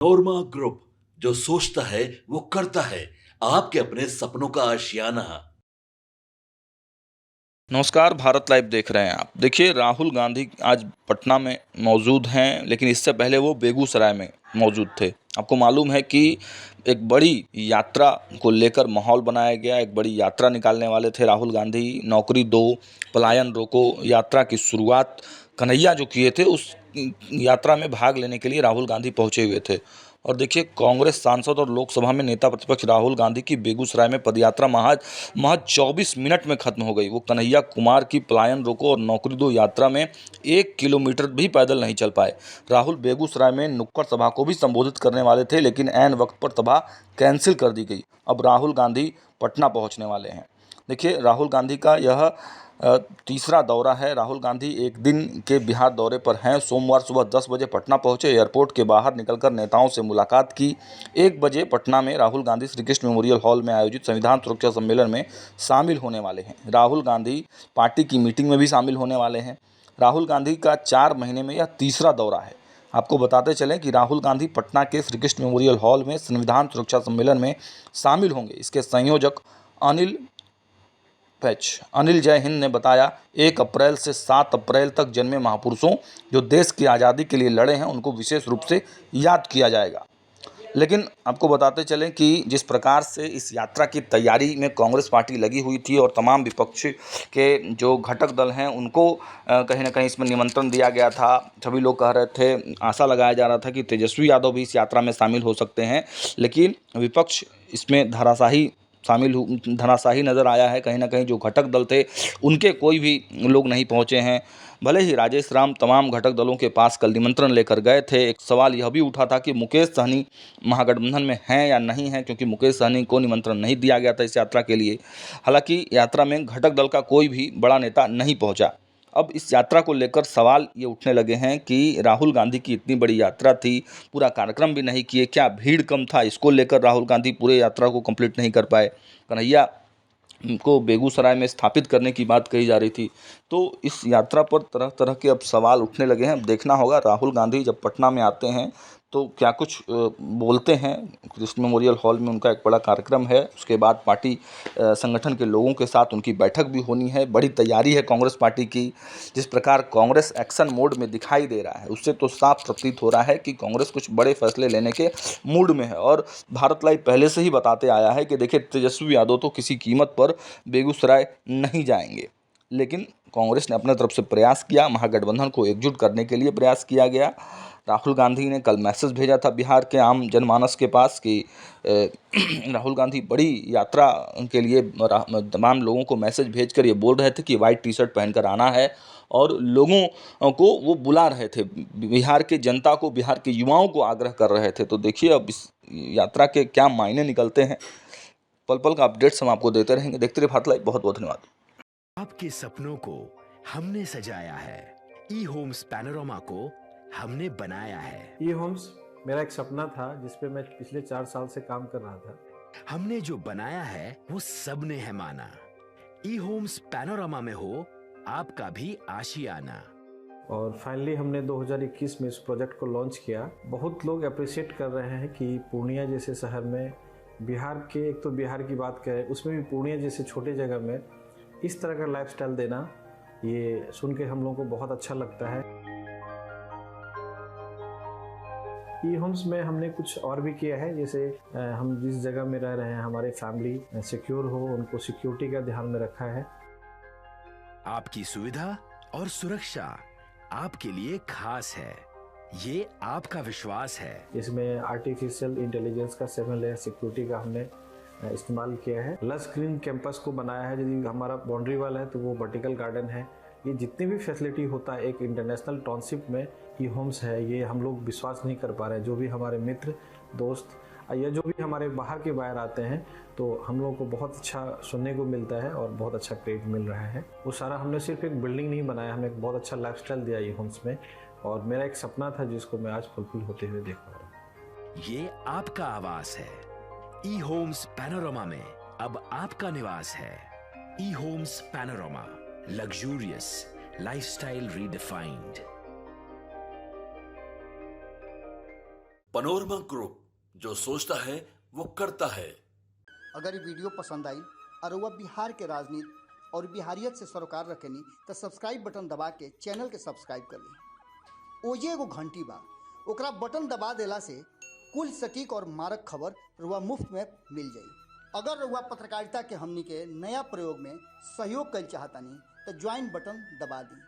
नोरमा group, जो सोचता है वो करता है। आपके अपने सपनों का आशियाना। नमस्कार, भारत लाइव देख रहे हैं आप। देखिए, राहुल गांधी आज पटना में मौजूद हैं, लेकिन इससे पहले वो बेगूसराय में मौजूद थे। आपको मालूम है कि एक बड़ी यात्रा को लेकर माहौल बनाया गया, एक बड़ी यात्रा निकालने वाले थे राहुल गांधी। नौकरी दो, पलायन रोको यात्रा की शुरुआत कन्हैया जो किए थे, उस यात्रा में भाग लेने के लिए राहुल गांधी पहुंचे हुए थे। और देखिए, कांग्रेस सांसद और लोकसभा में नेता प्रतिपक्ष राहुल गांधी की बेगूसराय में पदयात्रा महज महज 24 मिनट में खत्म हो गई। वो कन्हैया कुमार की पलायन रोको और नौकरी दो यात्रा में 1 किलोमीटर भी पैदल नहीं चल पाए। राहुल बेगूसराय में नुक्कड़ सभा को भी संबोधित करने वाले थे, लेकिन ऐन वक्त पर सभा कैंसिल कर दी गई। अब राहुल गांधी पटना पहुंचने वाले हैं। देखिए, राहुल गांधी का यह तीसरा दौरा है। राहुल गांधी एक दिन के बिहार दौरे पर हैं। सोमवार सुबह 10 बजे पटना पहुंचे। एयरपोर्ट के बाहर निकलकर नेताओं से मुलाकात की। 1 बजे पटना में राहुल गांधी श्री कृष्ण मेमोरियल हॉल में आयोजित संविधान सुरक्षा सम्मेलन में शामिल होने वाले हैं। राहुल गांधी पार्टी की मीटिंग में भी शामिल होने वाले हैं। राहुल गांधी का 4 महीने में यह तीसरा दौरा है। आपको बताते चलें कि राहुल गांधी पटना के श्री कृष्ण मेमोरियल हॉल में संविधान सुरक्षा सम्मेलन में शामिल होंगे। इसके संयोजक अनिल अनिल जय हिंद ने बताया, 1 अप्रैल से 7 अप्रैल तक जन्मे महापुरुषों जो देश की आज़ादी के लिए लड़े हैं, उनको विशेष रूप से याद किया जाएगा। लेकिन आपको बताते चलें कि जिस प्रकार से इस यात्रा की तैयारी में कांग्रेस पार्टी लगी हुई थी और तमाम विपक्ष के जो घटक दल हैं उनको कहीं ना कहीं इसमें निमंत्रण दिया गया था। सभी लोग कह रहे थे, आशा लगाया जा रहा था कि तेजस्वी यादव भी इस यात्रा में शामिल हो सकते हैं, लेकिन विपक्ष इसमें धराशाही नज़र आया है। कहीं ना कहीं जो घटक दल थे उनके कोई भी लोग नहीं पहुंचे हैं। भले ही राजेश राम तमाम घटक दलों के पास कल निमंत्रण लेकर गए थे। एक सवाल यह भी उठा था कि मुकेश सहनी महागठबंधन में हैं या नहीं हैं, क्योंकि मुकेश सहनी को निमंत्रण नहीं दिया गया था इस यात्रा के लिए। हालांकि यात्रा में घटक दल का कोई भी बड़ा नेता नहीं पहुंचा। अब इस यात्रा को लेकर सवाल ये उठने लगे हैं कि राहुल गांधी की इतनी बड़ी यात्रा थी, पूरा कार्यक्रम भी नहीं किए, क्या भीड़ कम था, इसको लेकर राहुल गांधी पूरे यात्रा को कंप्लीट नहीं कर पाए। कन्हैया को बेगूसराय में स्थापित करने की बात कही जा रही थी। तो इस यात्रा पर तरह तरह के अब सवाल उठने लगे हैं। अब देखना होगा राहुल गांधी जब पटना में आते हैं तो क्या कुछ बोलते हैं। कृष्ण मेमोरियल हॉल में उनका एक बड़ा कार्यक्रम है। उसके बाद पार्टी संगठन के लोगों के साथ उनकी बैठक भी होनी है। बड़ी तैयारी है कांग्रेस पार्टी की। जिस प्रकार कांग्रेस एक्शन मोड में दिखाई दे रहा है, उससे तो साफ प्रतीत हो रहा है कि कांग्रेस कुछ बड़े फैसले लेने के मूड में है। और भारत लाइव पहले से ही बताते आया है कि देखिए, तेजस्वी यादव तो किसी कीमत पर बेगूसराय नहीं जाएंगे, लेकिन कांग्रेस ने अपने तरफ से प्रयास किया, महागठबंधन को एकजुट करने के लिए प्रयास किया गया। राहुल गांधी ने कल मैसेज भेजा था बिहार के आम जनमानस के पास कि राहुल गांधी बड़ी यात्रा के लिए तमाम लोगों को मैसेज भेजकर ये बोल रहे थे कि वाइट टी शर्ट पहनकर आना है, और लोगों को वो बुला रहे थे, बिहार के जनता को, बिहार के युवाओं को आग्रह कर रहे थे। तो देखिए, अब इस यात्रा के क्या मायने निकलते हैं। पल पल का अपडेट्स हम आपको देते रहेंगे। देखते रहिए भारत लाइव। बहुत बहुत धन्यवाद। आपके सपनों को हमने सजाया है। ई होम्स पैनोरमा को हमने बनाया है। ई होम्स मेरा एक सपना था जिस पे मैं पिछले 4 साल से काम कर रहा था। हमने जो बनाया है वो सबने है माना। ई होम्स पैनोरमा में हो आपका भी आशियाना। और फाइनली हमने 2021 में इस प्रोजेक्ट को लॉन्च किया। बहुत लोग अप्रिशिएट कर रहे हैं कि पूर्णिया जैसे शहर में, बिहार के, एक तो बिहार की बात करें उसमें भी पूर्णिया जैसे छोटे जगह में इस तरह का लाइफस्टाइल देना, ये सुन के हम लोगों को बहुत अच्छा लगता है। ई होम्स में हमने कुछ और भी किया है, जैसे हम जिस जगह में रह रहे हैं हमारे फैमिली सिक्योर हो, उनको सिक्योरिटी का ध्यान में रखा है। आपकी सुविधा और सुरक्षा आपके लिए खास है, ये आपका विश्वास है। इसमें आर्टिफिशियल इंटेलिजेंस का 7 लेयर सिक्योरिटी का हमने इस्तेमाल किया है। लस ग्रीन कैंपस को बनाया है। यदि हमारा बाउंड्री वाल है तो वो वर्टिकल गार्डन है। ये जितनी भी फैसिलिटी होता है एक इंटरनेशनल टाउनशिप में ई होम्स है, ये हम लोग विश्वास नहीं कर पा रहे हैं। जो भी हमारे मित्र दोस्त या जो भी हमारे बाहर के बाहर आते हैं तो हम लोगों को बहुत अच्छा सुनने को मिलता है और बहुत अच्छा क्रेडिट मिल रहा है। वो सारा हमने सिर्फ एक बिल्डिंग नहीं बनाया, हमें एक बहुत अच्छा लाइफस्टाइल दिया ई होम्स में, और मेरा एक सपना था जिसको मैं आज फुलफिल होते हुए देख पा रहा हूँ। ये आपका आवास है। ई होम्स पैनोरमा में अब आपका निवास है। E Homes Panorama, luxurious lifestyle redefined. Panorama group, जो सोचता है वो करता है। अगर ये वीडियो पसंद आई और वह बिहार के राजनीति और बिहारियत से सरोकार रखेनी तो सब्सक्राइब बटन दबा के चैनल के सब्सक्राइब कर ली। ओजे एगो घंटी बा, ओकरा बटन दबा देला से कुल सटीक और मारक खबर रुआ मुफ्त में मिल जाई। अगर रुआ पत्रकारिता के हमनी के नया प्रयोग में सहयोग कर चाहतानी तो ज्वाइन बटन दबा दी।